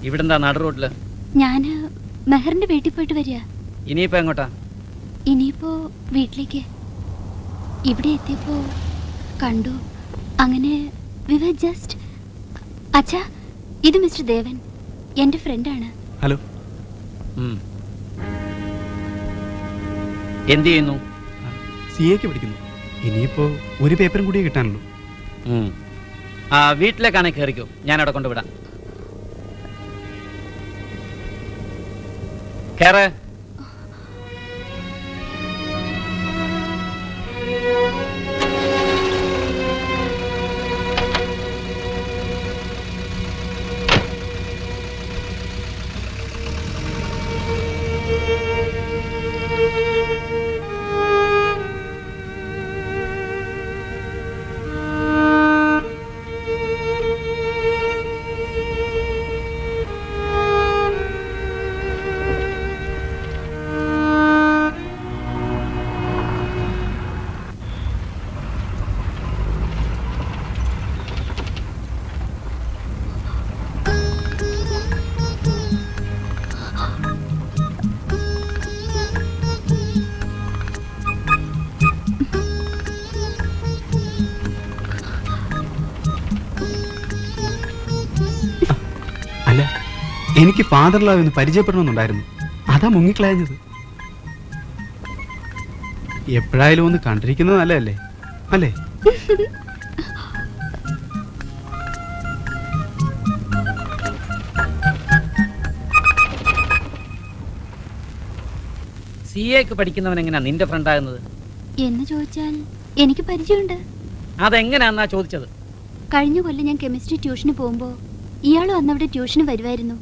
ഇവിടെന്താ നടു റോഡില്? ഞാന് മെഹറിന്റെ വീട്ടിൽ പോയിട്ട് വരിക. ഇനിയിപ്പോ എങ്ങോട്ടാ? ഇനിയിപ്പോ വീട്ടിലേക്ക്. ഇവിടെ എത്തിയപ്പോ കണ്ടു, അങ്ങനെ ജസ്റ്റ്. അച്ഛാ, ഇത് മിസ്റ്റർ ദേവൻ, എന്റെ ഫ്രണ്ടാണ്. ഹലോ. എന്ത് ചെയ്യുന്നു? CA പഠിക്കുന്നു. ഇനിയിപ്പോ ഒരു പേപ്പറും കൂടി കിട്ടാനുള്ളൂ. വീട്ടിലേക്കാണെ കയറിക്കോ, ഞാൻ അവിടെ കൊണ്ടുവിടാം. കേറ്. അല്ല, എനിക്ക് ഫാദർ ലവ് എന്ന് പരിചയപ്പെടണമെന്നുണ്ടായിരുന്നു. അതാ മുങ്ങിക്കളഞ്ഞത്. എപ്പോഴായാലും ഒന്ന് കണ്ടിരിക്കുന്നത് നല്ലതല്ലേ? അല്ലേ? CA പഠിക്കുന്നവൻ എങ്ങനെയാ നിന്റെ ഫ്രണ്ടാകുന്നത് എന്ന് ചോദിച്ചാൽ എനിക്ക് പരിചയമുണ്ട്. അതെങ്ങനെയാന്നാ ചോദിച്ചത്? കഴിഞ്ഞ കൊല്ലം ഞാൻ കെമിസ്ട്രി ട്യൂഷന് പോകുമ്പോ ഇയാളും അന്നവിടെ ട്യൂഷന് വരുമായിരുന്നു.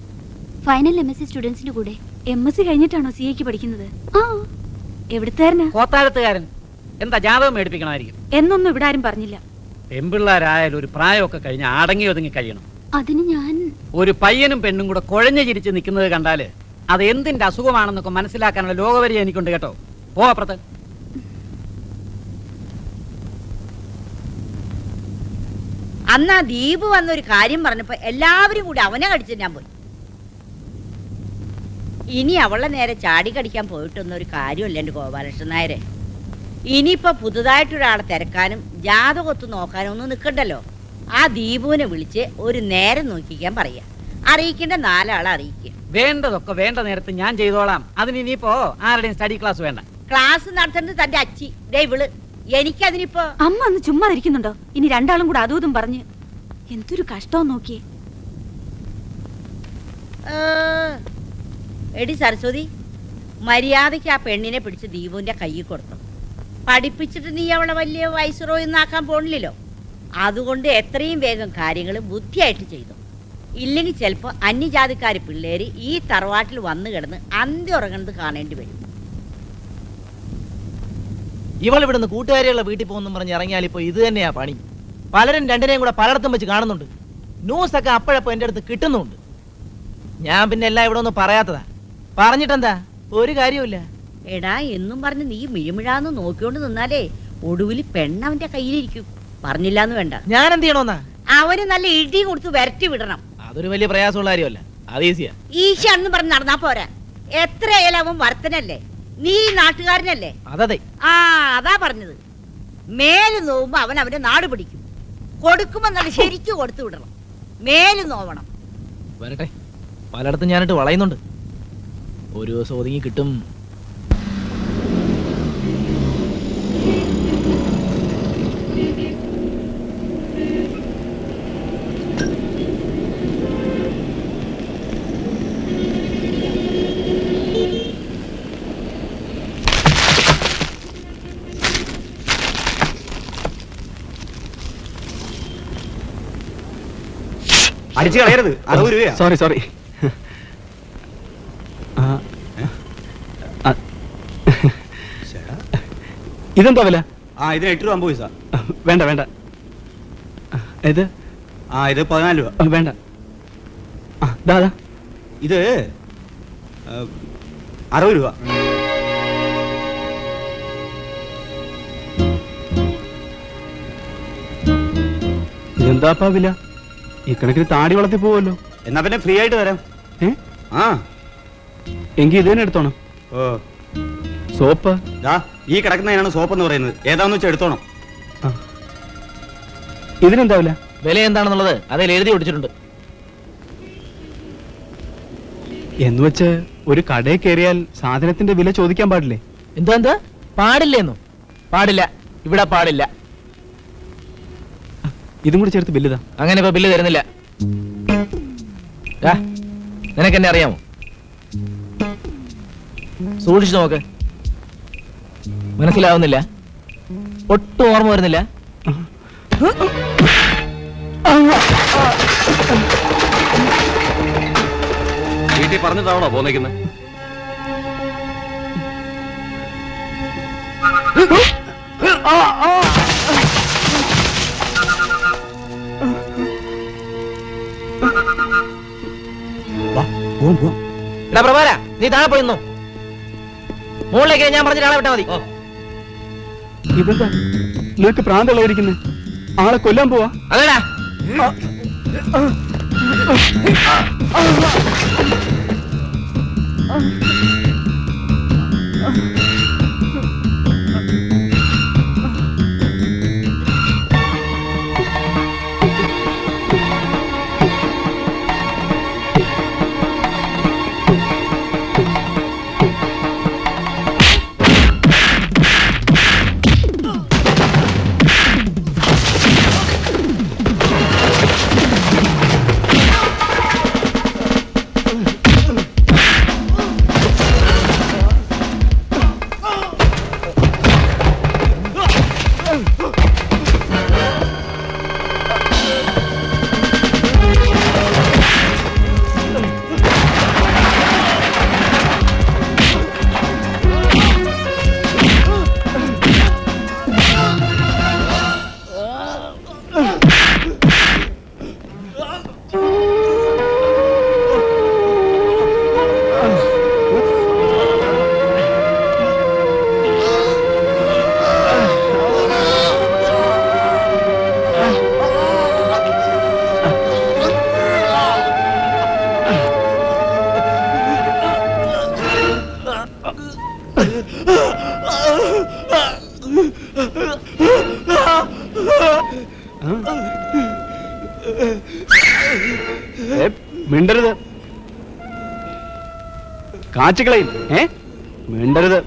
ഫൈനൽ MSc സ്റ്റുഡൻസിന്റെ കൂടെ. MSc കഴിഞ്ഞിട്ടാണോ CA പഠിക്കുന്നത്? ആ. എവിടുത്തുകാരനാ? കോത്താഴത്തുകാരൻ. എന്താ ജാതകം മേടിപ്പിക്കണമായിരിക്കും? എന്നൊന്നും ഇവിടെ ആരും പറഞ്ഞില്ല. പെൺപിള്ളേരായാലും ഒരു പ്രായമൊക്കെ കഴിഞ്ഞ് അടങ്ങി ഒതുങ്ങി കഴിയണം. അതിന് ഞാൻ ഒരു പയ്യനും പെണ്ണും കൂടെ കുഴഞ്ഞു ചിരിച്ച് നിൽക്കുന്നത് കണ്ടാല് അത് എന്തിന്റെ അസുഖമാണെന്നൊക്കെ മനസ്സിലാക്കാനുള്ള ലോകവരിയ എനിക്കുണ്ട് കേട്ടോ. പോ അപ്പുറത്ത്. അന്ന് ആ ദീപ് വന്നൊരു കാര്യം പറഞ്ഞപ്പോ എല്ലാവരും കൂടി അവനെ കടിച്ചു ഞാൻ പോയി. ഇനി അവളെ നേരെ ചാടി കടിക്കാൻ പോയിട്ടൊന്നും ഒരു കാര്യമല്ല എൻ്റെ ഗോപാലകൃഷ്ണൻ നായരെ. ഇനിയിപ്പോ പുതുതായിട്ടൊരാളെ തിരക്കാനും ജാതകൊത്ത് നോക്കാനും ഒന്നും നിൽക്കണ്ടല്ലോ. ആ ദീപുവിനെ വിളിച്ച് ഒരു നേരം നോക്കിക്കാൻ പറയാ. അറിയിക്കേണ്ട 4 ആളെ അറിയിക്കുക. വേണ്ടതൊക്കെ വേണ്ട നേരത്ത് ഞാൻ ചെയ്തോളാം. അതിന് ഇനിയിപ്പോ ആരുടെയും സ്റ്റഡി ക്ലാസ് വേണ്ട. ക്ലാസ് നടത്തേണ്ടത് തന്റെ അച്ചി ദേ ഇവള്. എനിക്കതിനിപ്പോ അമ്മ ഒന്ന് ചുമ്മാ ഇരിക്കുന്നുണ്ടോ? ഇനി രണ്ടാളും കൂടെ അതും പറഞ്ഞ് എന്തൊരു കഷ്ടം നോക്കിയേ. എടി സരസ്വതി, മര്യാദയ്ക്ക് ആ പെണ്ണിനെ പിടിച്ച് ദീപുവിന്റെ കയ്യിൽ കൊടുത്തു. പഠിപ്പിച്ചിട്ട് നീ അവളെ വലിയ വയസ്സുറോയൊന്നാക്കാൻ പോണില്ലല്ലോ. അതുകൊണ്ട് എത്രയും വേഗം കാര്യങ്ങൾ ബുദ്ധിയായിട്ട് ചെയ്തു. ഇല്ലെങ്കിൽ ചിലപ്പോൾ അന്യജാതിക്കാരി പിള്ളേര് ഈ തറവാട്ടിൽ വന്നു കിടന്ന് അന്തി ഉറങ്ങുന്നത് കാണേണ്ടി വരും. ഇവൾ ഇവിടുന്ന് കൂട്ടുകാരികളുടെ വീട്ടിൽ പോകുന്നു പറഞ്ഞ് ഇറങ്ങിയാൽ ഇപ്പൊ ഇത് തന്നെയാ പണി. പലരും രണ്ടിനെയും കൂടെ പലയിടത്തും വെച്ച് കാണുന്നുണ്ട്. ന്യൂസൊക്കെ അപ്പോഴപ്പോ എൻ്റെ അടുത്ത് കിട്ടുന്നുണ്ട്. ഞാൻ പിന്നെ എല്ലാം ഇവിടെ ഒന്നും പറയാത്തതാ. പറഞ്ഞിട്ടെന്താ, ഒരു കാര്യമില്ല. എടാ എന്നും പറഞ്ഞ് നീ മിഴിമിഴാന്ന് നോക്കിക്കൊണ്ട് നിന്നാലേ ഒടുവിൽ പെണ്ണവന്റെ കയ്യിലിരിക്കും. പറഞ്ഞില്ലാന്ന് വേണ്ട. ഞാൻ എന്ത് ചെയ്യണോന്നാ? അവന് നല്ല ഇടി കൊടുത്ത് വരട്ടി വിടണം. അതൊരു വലിയ പ്രയാസമുള്ള കാര്യമല്ല, അത് ഈസിയാ. ഈശ എന്ന് പറഞ്ഞ് നടന്നാ പോരാ. എത്രയായാലും അവൻ വർത്തനല്ലേ, നീ നാട്ടുകാരനല്ലേ. അതെ, ആ അതാ പറഞ്ഞത്. മേല് നോവുമ്പോ അവൻ അവന്റെ നാട് പിടിക്കും. കൊടുക്കുമ്പോ നല്ല ശരിക്കും കൊടുത്തു വിടണം. മേല് നോവണം. വരട്ടെ, പലയിടത്തും ഞാനിട്ട് വളയുന്നുണ്ട്. ഒരു ദിവസം ഒതുങ്ങി കിട്ടും. അടിച്ചു കളയരുത്, 60 രൂപയാ. സോറി. ഇതെന്താ വില? ഇതിന് 8 രൂപ 50 പൈസ. വേണ്ട. ഇത് ഇത് 14 രൂപ. വേണ്ട. ഇത് 60 രൂപ. ഇതെന്താപ്പാ വില? ഈ കണക്കിന് താടി വളർത്തി പോവല്ലോ. എന്നാ പിന്നെ ഫ്രീ ആയിട്ട് തരാം. എങ്കിൽ ഇത് തന്നെ എടുത്തോണം. സോപ്പ് ഈ കിടക്കുന്നതിനാണ് സോപ്പ് എന്ന് പറയുന്നത്. ഏതാന്ന് വെച്ചാൽ എടുത്തോണം. ഇതിനെന്താ വില? വില എന്താണെന്നുള്ളത് അതിൽ എഴുതി ഒടിച്ചിട്ടുണ്ട്. എന്ന് വെച്ച് ഒരു കടയിൽ കയറിയാൽ സാധനത്തിന്റെ വില ചോദിക്കാൻ പാടില്ലേ? എന്താ പാടില്ലേന്നു? പാടില്ല, ഇവിടെ പാടില്ല. ഇതും കൂടി ചേർത്ത് ബില്ല്. അങ്ങനെ ഇപ്പൊ ബില്ല് തരുന്നില്ല. നിനക്കെന്നെ അറിയാമോ? സൂക്ഷിച്ചു നോക്ക്. മനസ്സിലാവുന്നില്ല? ഒട്ടും ഓർമ്മ വരുന്നില്ല? വീട്ടിൽ പറഞ്ഞിട്ടാണോ പോന്നേക്കുന്നത്? എടാ പ്രഭാര, നീ താഴെ പോയിന്നോ. മുകളിലേക്ക് ഞാൻ പറഞ്ഞ ആളെ വിട്ടാ മതി. ഇതെന്താ നിനക്ക് പ്രാന്തളയിരിക്കുന്നത്? ആളെ കൊല്ലാൻ പോവാ? അതേടാ. മിണ്ടരുത്, കാച്ചുകളയും. മിണ്ടരുത്.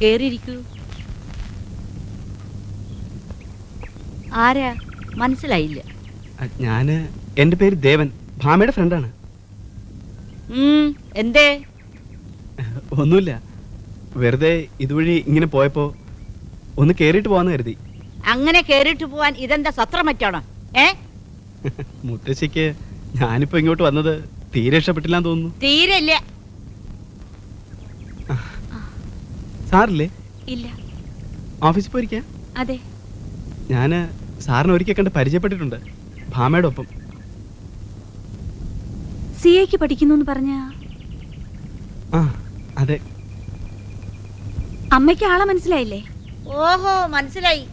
കേറിയിരിക്കൂ. ആരാ? മനസ്സിലായില്ല. ഞാന് എന്റെ പേര് ദേവൻ, ഭാമയുടെ ഫ്രണ്ടാണ്. എന്തേ? ഒന്നുമില്ല, വെറുതെ ഇതുവഴി ഇങ്ങനെ പോയപ്പോ ഒന്ന് കേറിയിട്ട് പോവാന്ന് കരുതി. അങ്ങനെ കേറിയിട്ട് പോവാൻ ഇതെന്താ സത്രം മറ്റാണോ? മുത്തശ്ശിക്ക് ഞാനിപ്പോ ഇങ്ങോട്ട് വന്നത് തീരെ ഇഷ്ടപ്പെട്ടില്ലാന്ന് തോന്നുന്നു. തീരെയില്ല. സാറില്ലേ? ഇല്ല. ഓഫീസിൽ പോയിരിക്കാ? അതെ. ഞാന് സാറിനെ ഒരിക്കൽ കണ്ട് പരിചയപ്പെട്ടിട്ടുണ്ട്, ഭാമയുടെ ഒപ്പം. CA പഠിക്കുന്നു പറഞ്ഞ? ആ അതെ. അമ്മയ്ക്ക് ആളെ മനസ്സിലായില്ലേ? ഓഹോ, മനസ്സിലായി.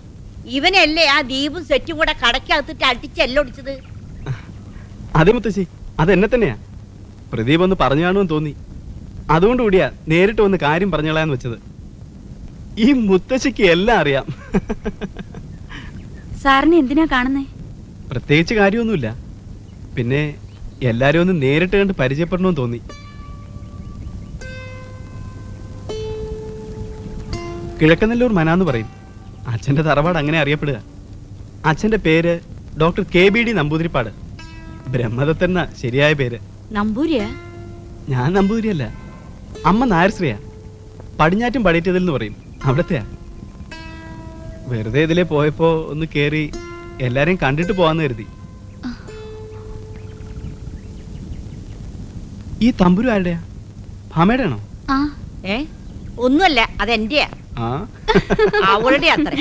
ഇവനല്ലേ ആ ദീപും സെറ്റും കൂടെ കടക്കകത്തിട്ട് അടിച്ചെല്ലൊടിച്ചത്? അതെ മുത്തശ്ശി, അതെന്നെ തന്നെയാ. പ്രദീപ് ഒന്ന് പറഞ്ഞു കാണുമെന്ന് തോന്നി, അതുകൊണ്ട് കൂടിയാ നേരിട്ട് വന്ന് കാര്യം പറഞ്ഞോളാന്ന് വെച്ചത്. ഈ മുത്തശ്ശിക്ക് എല്ലാം അറിയാം. സാറിനെ എന്തിനാ കാണുന്നേ? പ്രത്യേകിച്ച് കാര്യമൊന്നുമില്ല, പിന്നെ എല്ലാരും ഒന്ന് നേരിട്ട് കണ്ട് പരിചയപ്പെടണമെന്ന് തോന്നി. കിഴക്കനെല്ലൂർ മനാന്ന് പറയും. അച്ഛന്റെ തറവാട് അങ്ങനെ അറിയപ്പെടുക. അച്ഛന്റെ പേര് ഡോക്ടർ KBD നമ്പൂതിരിപ്പാട്. ബ്രഹ്മദത്തന്ന ശരിയായ പേര്. നമ്പൂരിയാ? ഞാൻ നമ്പൂതിരിയല്ല, അമ്മ നായർശ്രീയാ. പടിഞ്ഞാറ്റും പടിയറ്റതിൽ എന്ന് പറയും, അവിടത്തെയാ. വെറുതെ ഇതിലെ പോയപ്പോ ഒന്ന് കേറി എല്ലാരെയും കണ്ടിട്ട് പോവാന്ന് കരുതി. ഈ തമ്പുരു ആരുടെയാ? ഭാമയുടെ ആണോ? ഒന്നുമല്ല, അതെന്റെയാ. ആ അവളുടെ അത്ര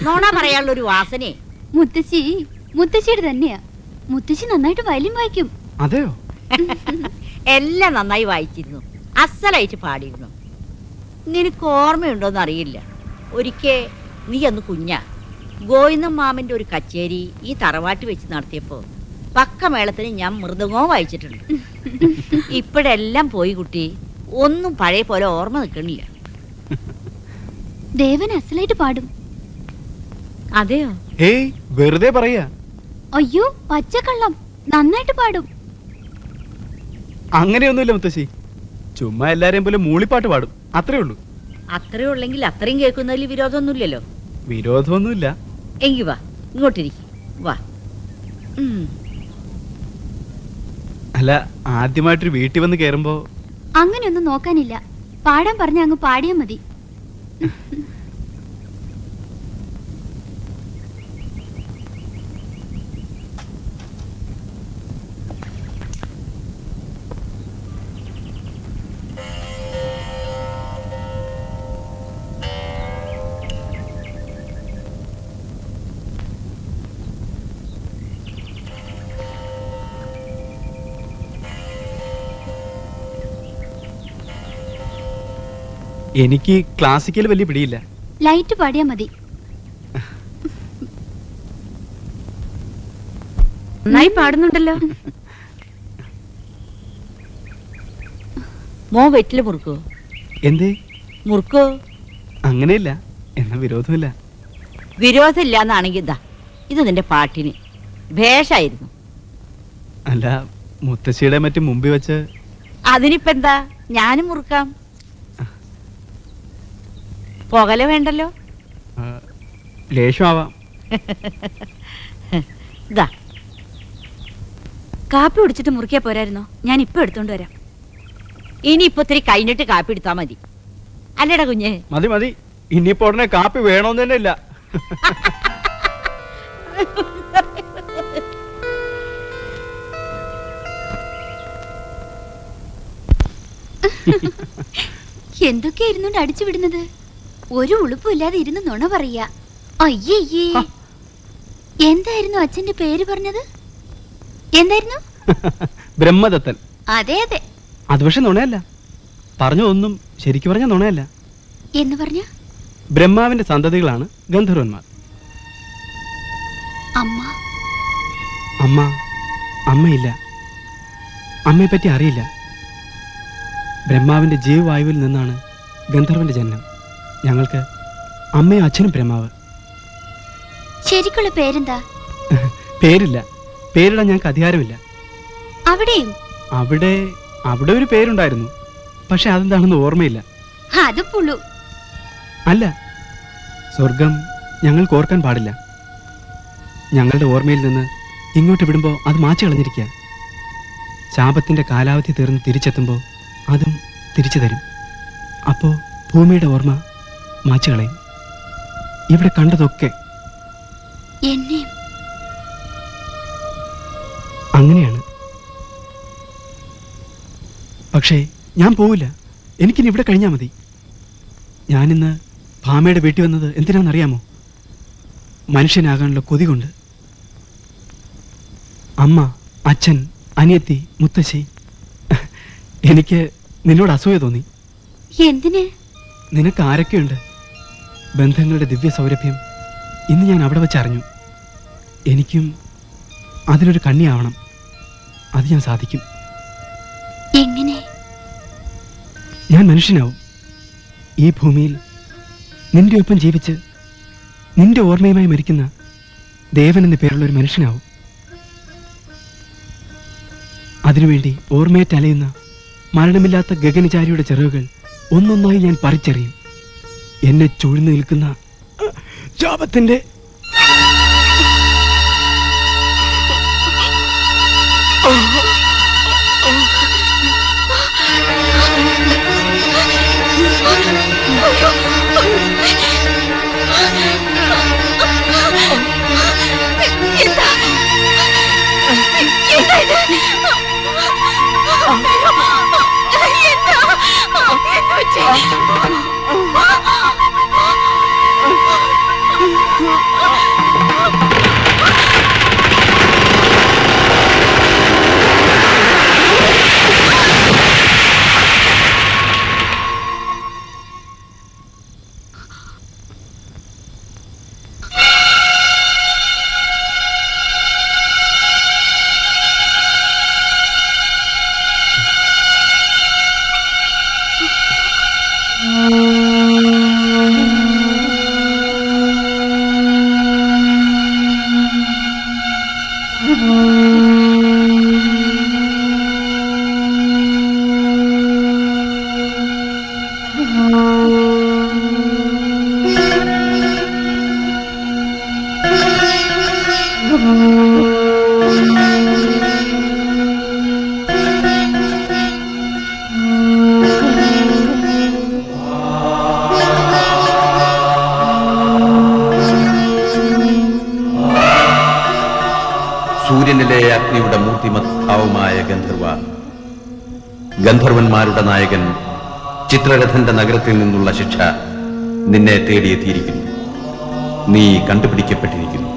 നോണ പറയാനുള്ള ഒരു വാസനയെ. മുത്തശ്ശിയുടെ തന്നെയാ. മുത്തശ്ശി നന്നായിട്ട് വയലിൻ വായിക്കും. അതെയോ? എല്ലാം നന്നായി വായിച്ചിരുന്നു, അസലായിട്ട് പാടിയിരുന്നു. നിനക്ക് ഓർമ്മയുണ്ടോന്ന് അറിയില്ല, ഒരിക്കൽ നീ അന്ന് കുഞ്ഞാ ഗോവിന്ദൻ മാമന്റെ ഒരു കച്ചേരി ഈ തറവാട്ട് വെച്ച് നടത്തിയപ്പോ പക്കമേളത്തിന് ഞാൻ മൃദംഗവും വായിച്ചിട്ടുണ്ട്. ഇപ്പോഴെല്ലാം പോയി കുട്ടി, ഒന്നും പഴയ പോലെ ഓർമ്മ നിൽക്കണില്ല. ദേവൻ അസലായിട്ട് പാടും. അതെയോ? ഏയ് വെറുതെ പറയാ. അയ്യോ പച്ചക്കള്ളം, നന്നായിട്ട് പാടും. അങ്ങനെയൊന്നുമില്ല മുത്തശ്ശി, ചുമ്മാ എല്ലാരെയും പോലെ മൂളിപ്പാട്ട് പാടും, അത്രേ ഉള്ളൂ. അത്രേ ഉള്ളെങ്കിൽ അത്രയും കേൾക്കുന്നതിൽ വിരോധമൊന്നുമില്ലല്ലോ. വിരോധമൊന്നുമില്ല. എങ്കി വാ, ഇങ്ങോട്ടിരിക്കും, വാ. അല്ല, ആദ്യമായിട്ടൊരു വീട്ടിൽ വന്ന് കേറുമ്പോ അങ്ങനെയൊന്നും നോക്കാനില്ല, പാടാൻ പറഞ്ഞ അങ്ങ് പാടിയാ മതി. എനിക്ക് ക്ലാസിക്കൽ വലിയ പിടിയില്ല. ലൈറ്റ് പാടിയാ മതി. നന്നായി പാടുന്നുണ്ടല്ലോ. മോ വെറ്റില് മുറുക്കോ? എന്തേ? മുറുക്കോ? അങ്ങനെയില്ല, എന്നാ വിരോധമില്ല. വിരോധമില്ല എന്നാണെങ്കിൽ ഇതാ, ഇത് നിന്റെ പാട്ടിന് ഭേഷായിരുന്നു. അല്ല, മുത്തശ്ശിയുടെ മറ്റും മുമ്പിൽ വെച്ച്. അതിനിപ്പെന്താ, ഞാനും മുറുക്കാം. പുകല വേണ്ടല്ലോ. ലേശമാവാം. ഇതാ, കാപ്പി കുടിച്ചിട്ട് മുറിക്കാ പോരായിരുന്നോ? ഞാൻ ഇപ്പൊ എടുത്തോണ്ട് വരാം. ഇനിയിപ്പോ ഇത്തിരി കഴിഞ്ഞിട്ട് കാപ്പി എടുത്താ മതി. അല്ലടാ കുഞ്ഞ്? മതി മതി, ഇനിയിപ്പോ ഉടനെ കാപ്പി വേണോന്ന് തന്നെ ഇല്ല. എന്തൊക്കെയായിരുന്നു അടിച്ചു വിടുന്നത്? ഒരു ഉളുപ്പില്ലാതെ ഇരുന്ന് നുണ പറയാ. അയ്യേ, എന്തായിരുന്നു അച്ഛന്റെ പേര് പറഞ്ഞത്? എന്തായിരുന്നു? ബ്രഹ്മദത്തൻ. അതെ അതെ. അത് പക്ഷെ നുണയല്ല. പറഞ്ഞതൊന്നും ശരിക്കു പറഞ്ഞ നുണയല്ല. എന്ന് പറഞ്ഞ? ബ്രഹ്മാവിന്റെ സന്തതികളാണ് ഗന്ധർവന്മാർ. അമ്മ? അമ്മ അമ്മയില്ല. അമ്മയെ പറ്റി അറിയില്ല. ബ്രഹ്മാവിന്റെ ജീവവായുവിൽ നിന്നാണ് ഗന്ധർവന്റെ ജന്മം. ഞങ്ങൾക്ക് അമ്മയും അച്ഛനും ബ്രഹ്മാവ്. ശരിക്കുള്ള പേരെന്താ? പേരില്ല. പേരിടാൻ ഞങ്ങൾക്ക് അധികാരമില്ല. അവിടെയും? അവിടെ അവിടെ ഒരു പേരുണ്ടായിരുന്നു, പക്ഷെ അതെന്താണെന്ന് ഓർമ്മയില്ല. അത് പുളു. അല്ല, സ്വർഗം ഞങ്ങൾക്ക് ഓർക്കാൻ പാടില്ല. ഞങ്ങളുടെ ഓർമ്മയിൽ നിന്ന് ഇങ്ങോട്ട് വിടുമ്പോൾ അത് മാച്ചു കളഞ്ഞിരിക്കുക. ശാപത്തിന്റെ കാലാവധി തീർന്ന് തിരിച്ചെത്തുമ്പോൾ അതും തിരിച്ചു തരും. അപ്പോൾ ഭൂമിയുടെ ഓർമ്മ മാച്ചു കളയും. ഇവിടെ കണ്ടതൊക്കെ എന്നെയും അങ്ങനെയാണ്. പക്ഷേ ഞാൻ പോവില്ല. എനിക്കിനി ഇവിടെ കഴിഞ്ഞാൽ മതി. ഞാനിന്ന് ഭാമയുടെ വീട്ടിൽ വന്നത് എന്തിനാണെന്നറിയാമോ? മനുഷ്യനാകാനുള്ള കൊതി കൊണ്ട്. അമ്മ, അച്ഛൻ, അനിയത്തി, മുത്തശ്ശി. എനിക്ക് നിന്നോട് അസൂയ തോന്നി. എന്തിന്? നിനക്ക് ആരൊക്കെയുണ്ട്? ബന്ധങ്ങളുടെ ദിവ്യ സൗരഭ്യം ഇന്ന് ഞാൻ അവിടെ വെച്ചറിഞ്ഞു. എനിക്കും അതിലൊരു കണ്ണിയാവണം. അത് ഞാൻ സാധിക്കും. എങ്ങനെ? ഞാൻ മനുഷ്യനാവും. ഈ ഭൂമിയിൽ നിന്റെ ഒപ്പം ജീവിച്ച് നിന്റെ ഓർമ്മയുമായി മരിക്കുന്ന ദേവൻ എന്ന പേരുള്ള ഒരു മനുഷ്യനാവും. അതിനുവേണ്ടി ഓർമ്മയേറ്റലയുന്ന മരണമില്ലാത്ത ഗഗനചാരിയുടെ ചിറകുകൾ ഒന്നൊന്നായി ഞാൻ പറിച്ചെറിയും. എന്നെ ചൂഴ്ന്നു നിൽക്കുന്ന ശാപത്തിന്റെ സൂര്യനിലെ അഗ്നിയുടെ മൂർത്തിമദ്ഭാവമായ ഗന്ധർവ, ഗന്ധർവന്മാരുടെ നായകൻ ചിത്രരഥന്റെ നഗരത്തിൽ നിന്നുള്ള ശിക്ഷ നിന്നെ തേടിയെത്തിയിരിക്കുന്നു. നീ കണ്ടുപിടിക്കപ്പെട്ടിരിക്കുന്നു.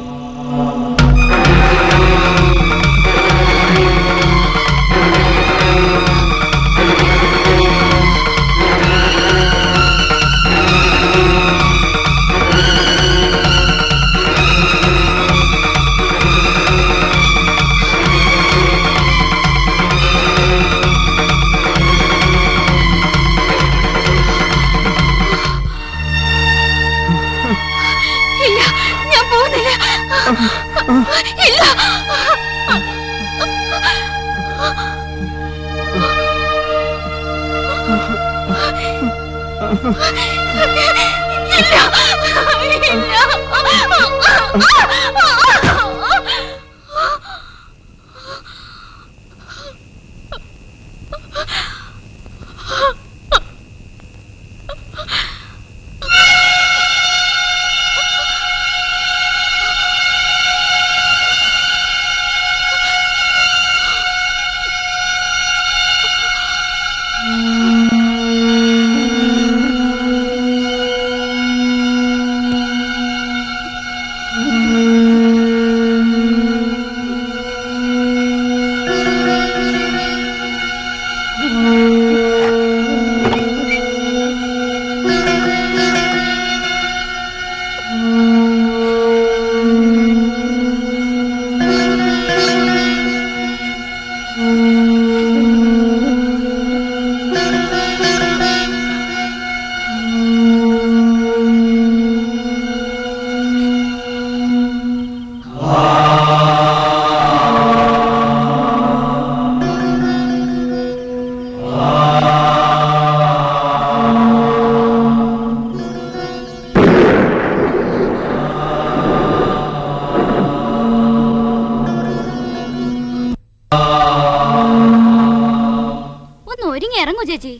ഒന്ന് ഒരുങ്ങി ഇറങ്ങൂ ചേച്ചി.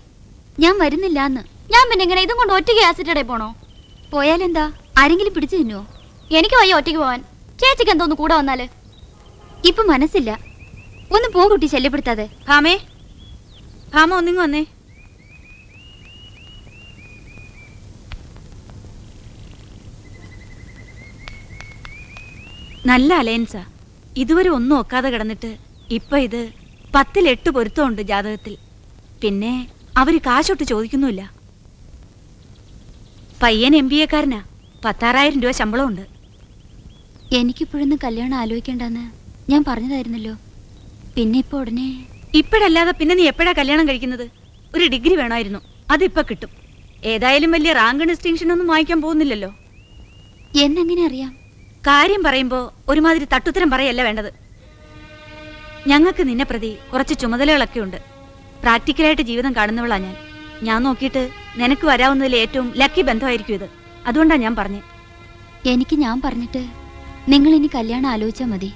ഞാൻ വരുന്നില്ലാന്ന്. ഞാൻ പിന്നെ എങ്ങനെ ഇതും കൊണ്ട് ഒറ്റയ്ക്ക് ആസിഡേ പോണോ? പോയാലെന്താ, ആരെങ്കിലും പിടിച്ചു തിന്നുവോ? എനിക്ക് വയ്യ ഒറ്റയ്ക്ക് പോവാൻ. ചേച്ചിക്ക് എന്തോന്ന് കൂടെ വന്നാല്? ഇപ്പൊ മനസ്സില്ല. ഒന്ന് പോ കുട്ടി, ശല്യപ്പെടുത്താതെ. ഭാമേ, ഭാമ ഒന്നിങ്ങ് വന്നേ. നല്ല അലയൻസാ. ഇതുവരെ ഒന്നും ഒക്കാതെ കിടന്നിട്ട് ഇപ്പൊ ഇത് 10-ൽ 8 പൊരുത്തമുണ്ട് ജാതകത്തിൽ. പിന്നെ അവര് കാശൊട്ട് ചോദിക്കുന്നുമില്ല. പയ്യൻ MBA-കാരനാ. 16,000 രൂപ ശമ്പളമുണ്ട്. എനിക്കിപ്പോഴൊന്നും കല്യാണം ആലോചിക്കണ്ടെന്ന് ഞാൻ പറഞ്ഞതായിരുന്നല്ലോ. പിന്നെ ഇപ്പൊ ഉടനെ ഇപ്പോഴല്ലാതെ പിന്നെ നീ എപ്പോഴാ കല്യാണം കഴിക്കുന്നത്? ഒരു ഡിഗ്രി വേണമായിരുന്നു, അതിപ്പോ കിട്ടും. ഏതായാലും വലിയ റാങ്ക് ഡിസ്റ്റിങ്ഷൻ ഒന്നും വാങ്ങിക്കാൻ പോകുന്നില്ലല്ലോ. എന്നെങ്ങനെ അറിയാം? കാര്യം പറയുമ്പോ ഒരുമാതിരി തട്ടുത്തരം പറയല്ല വേണ്ടത്. ഞങ്ങൾക്ക് നിന്നെ പ്രതി കുറച്ച് ചുമതലകളൊക്കെ ഉണ്ട്. പ്രാക്ടിക്കലായിട്ട് ജീവിതം കാണുന്നവളാ ഞാൻ. ഞാൻ നോക്കിയിട്ട് നിനക്ക് വരാവുന്നതിൽ ഏറ്റവും ലക്കി ബന്ധമായിരിക്കും ഇത്. അതുകൊണ്ടാ ഞാൻ പറഞ്ഞേ. എനിക്ക് ഞാൻ പറഞ്ഞിട്ട് നിങ്ങൾ ഇനി കല്യാണം ആലോചിച്ചാൽ മതി.